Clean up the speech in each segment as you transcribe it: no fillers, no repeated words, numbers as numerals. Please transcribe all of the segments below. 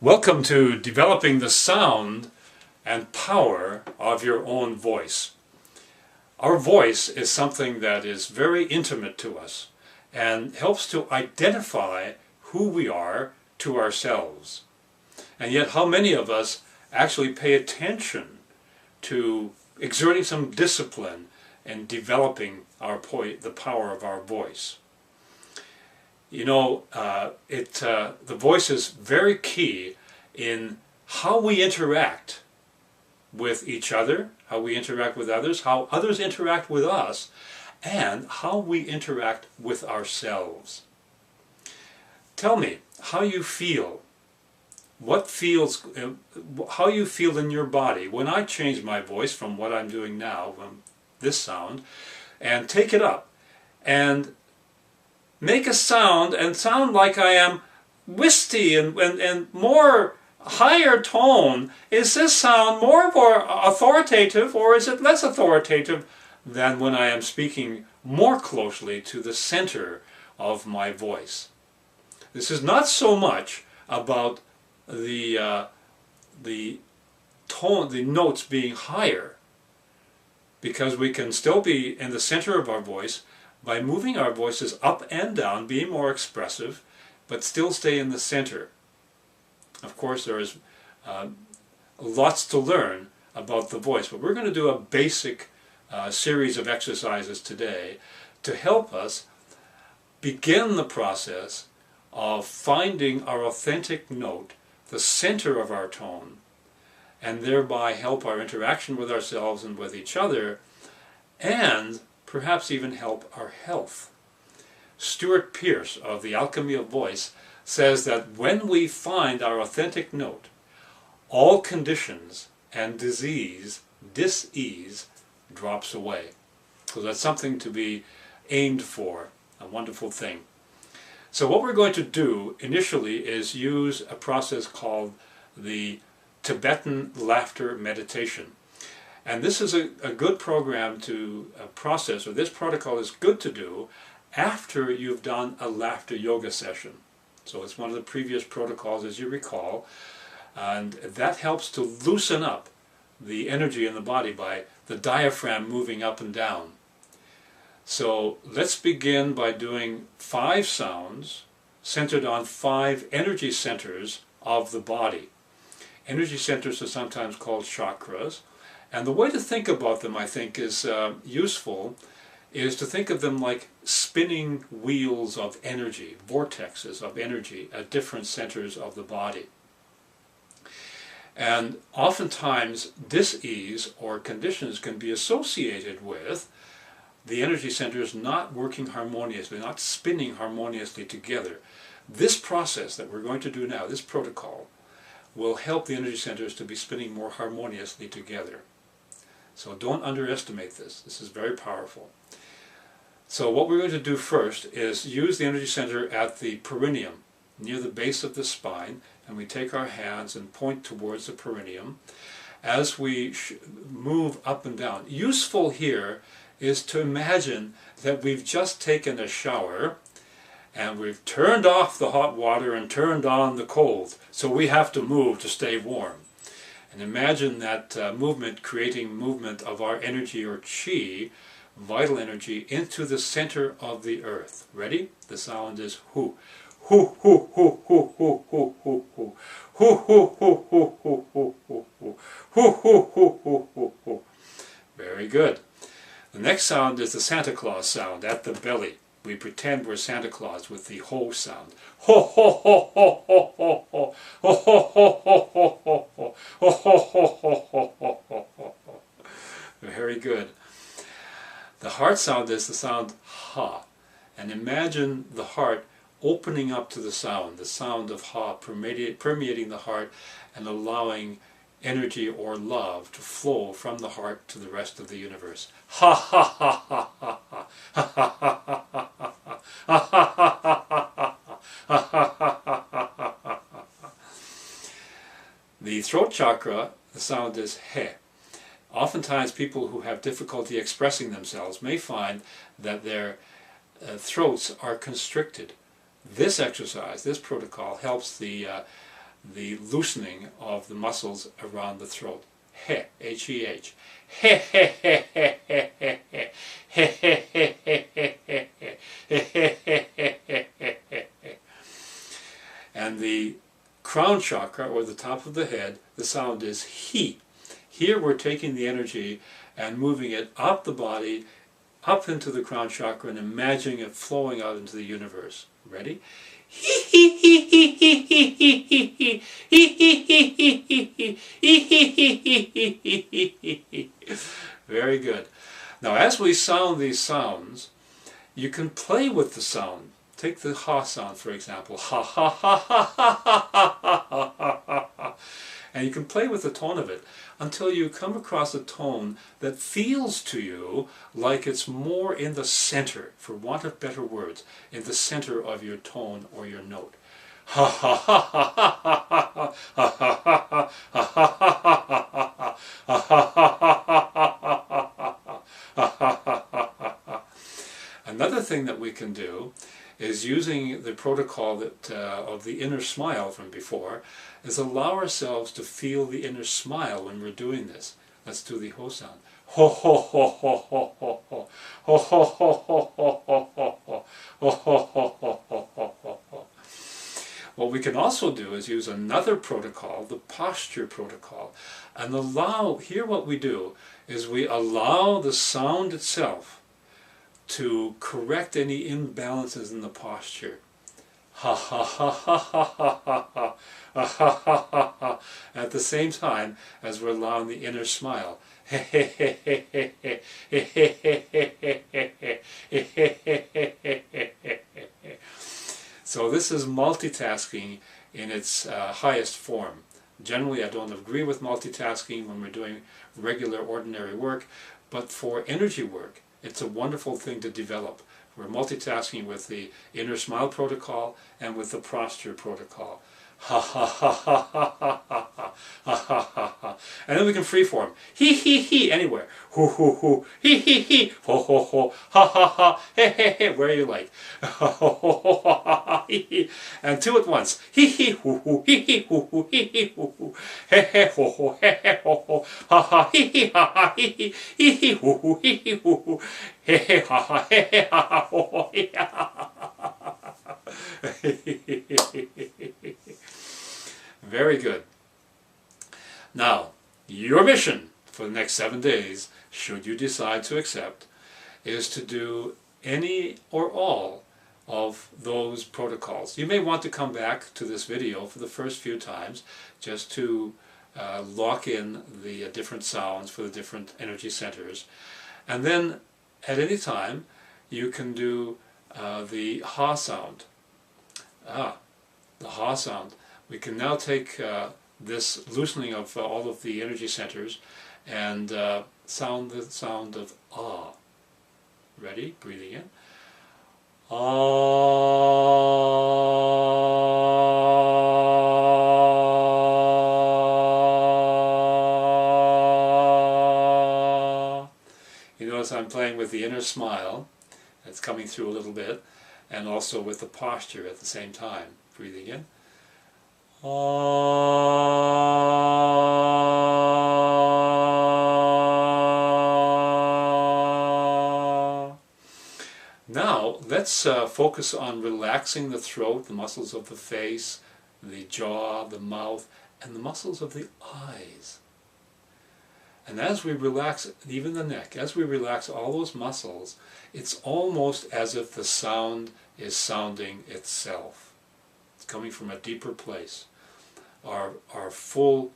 Welcome to developing the sound and power of your own voice. Our voice is something that is very intimate to us and helps to identify who we are to ourselves. And yet how many of us actually pay attention to exerting some discipline and developing the power of our voice? You know, the voice is very key in how we interact with each other, how we interact with others, how others interact with us, and how we interact with ourselves. Tell me how you feel. How you feel in your body when I change my voice from what I'm doing now, from this sound, and take it up and make a sound and sound like I am wisty and more higher tone. Is this sound more authoritative, or is it less authoritative than when I am speaking more closely to the center of my voice? This is not so much about the tone, the notes being higher, because we can still be in the center of our voice by moving our voices up and down, being more expressive, but still stay in the center. Of course, there is lots to learn about the voice, but we're going to do a basic series of exercises today to help us begin the process of finding our authentic note, the center of our tone, and thereby help our interaction with ourselves and with each other, and perhaps even help our health. Stuart Pearce of The Alchemy of Voice says that when we find our authentic note, all conditions and dis-ease drops away. So that's something to be aimed for, a wonderful thing. So what we're going to do initially is use a process called the Tibetan Laughter Meditation. And this is a good program to process, or this protocol is good to do after you've done a laughter yoga session. So it's one of the previous protocols, as you recall, and that helps to loosen up the energy in the body by the diaphragm moving up and down. So let's begin by doing 5 sounds centered on 5 energy centers of the body. Energy centers are sometimes called chakras. And the way to think about them, I think, is useful, is to think of them like spinning wheels of energy, vortexes of energy at different centers of the body. And oftentimes, dis-ease or conditions can be associated with the energy centers not working harmoniously, not spinning harmoniously together. This process that we're going to do now, this protocol, will help the energy centers to be spinning more harmoniously together. So don't underestimate this. This is very powerful. So what we're going to do first is use the energy center at the perineum, near the base of the spine, and we take our hands and point towards the perineum as we move up and down. Useful here is to imagine that we've just taken a shower and we've turned off the hot water and turned on the cold, so we have to move to stay warm. And imagine that movement creating movement of our energy or chi, vital energy, into the center of the earth. Ready? The sound is hu. Hu hu hu hu hu hu hu hu. Hu hu hu hu hu hu hu hu. Hu hu hu hu hu hu. Very good. The next sound is the Santa Claus sound at the belly. We pretend we're Santa Claus with the ho sound. Ho ho ho ho ho ho ho. Ho ho ho ho ho ho ho. Ho ho ho ho ho ho ho ho. Very good. The heart sound is the sound ha. And imagine the heart opening up to the sound of ha permeating the heart and allowing energy or love to flow from the heart to the rest of the universe. Ha ha ha ha ha ha ha ha ha ha ha ha. The throat chakra, the sound is he. Oftentimes people who have difficulty expressing themselves may find that their throats are constricted. This exercise, this protocol, helps the the loosening of the muscles around the throat. He, H-E-H. He, he, he, he, he, he, he, he, he, he. And the crown chakra, or the top of the head, the sound is he. Here we're taking the energy and moving it up the body, up into the crown chakra, and imagining it flowing out into the universe. Ready? Very good. Now as we sound these sounds, you can play with the sound. Take the ha sound, for example. Ha ha ha ha ha ha ha ha ha ha. And you can play with the tone of it until you come across a tone that feels to you like it's more in the center, for want of better words, in the center of your tone or your note. Ha ha ha ha ha ha ha ha ha ha ha ha ha ha. Another thing that we can do is, using the protocol that of the inner smile from before, is allow ourselves to feel the inner smile when we're doing this. Let's do the ho sound. Ho ho ho ho ho ho ho ho ho ho ho ho ho ho ho ho ho ho. What we can also do is use another protocol, the posture protocol, and allow, here what we do is we allow the sound itself to correct any imbalances in the posture. Ha ha ha ha ha ha ha ha ha ha ha ha, at the same time as we're allowing the inner smile. So this is multitasking in its highest form. Generally I don't agree with multitasking when we're doing regular ordinary work, but for energy work it's a wonderful thing to develop. We're multitasking with the inner smile protocol and with the posture protocol. Ha ha ha ha ha ha ha ha ha ha ha. And then we can freeform. He anywhere. Hoo hoo hoo. He ho ho ho. Ha ha ha. He where you like. Ho ho ho ha ha he. And two at once. He hoo hoo. He hoo hoo. He hoo hoo. He ho ho. He ho ho. Ha ha he ha ha he hoo hoo. He hoo hoo. He ha ha ha ha ho ho he ha ha. Very good. Now, your mission for the next 7 days, should you decide to accept, is to do any or all of those protocols. You may want to come back to this video for the first few times just to lock in the different sounds for the different energy centers. And then at any time you can do the ha sound. The ha sound. We can now take this loosening of all of the energy centers and sound the sound of ah. Ready? Breathing in. Ah. You notice I'm playing with the inner smile. It's coming through a little bit, and also with the posture at the same time. Breathing in. Now let's focus on relaxing the throat, the muscles of the face, the jaw, the mouth, and the muscles of the eyes. And as we relax, even the neck, as we relax all those muscles, it's almost as if the sound is sounding itself. It's coming from a deeper place. Our full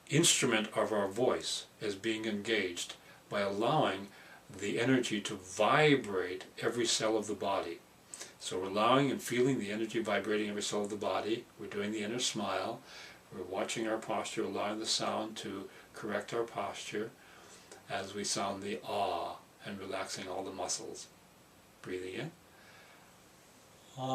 instrument of our voice is being engaged by allowing the energy to vibrate every cell of the body. So we're allowing and feeling the energy vibrating every cell of the body. We're doing the inner smile. We're watching our posture, allowing the sound to correct our posture as we sound the ah and relaxing all the muscles. Breathing in. Ah.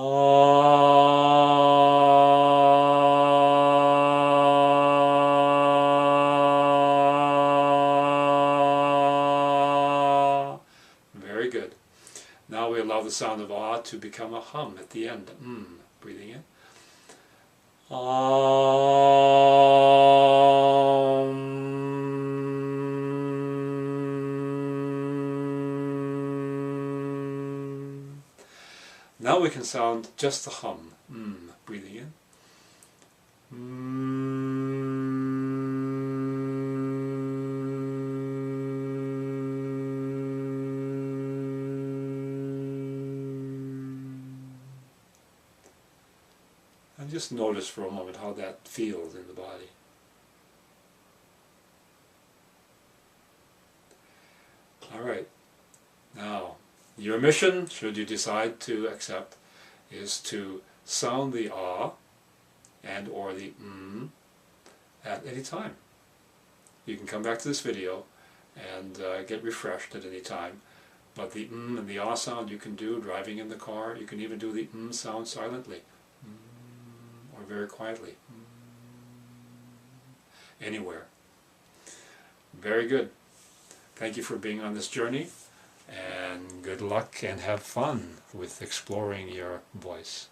Very good. Now we allow the sound of ah to become a hum at the end. Breathing in. Ah. Now we can sound just the hum. Breathing in. And just notice for a moment how that feels in the body. Alright, now your mission, should you decide to accept, is to sound the ah and or the at any time. You can come back to this video and get refreshed at any time, but the and the ah sound you can do driving in the car. You can even do the sound silently or very quietly, anywhere. Very good. Thank you for being on this journey, and good luck and have fun with exploring your voice.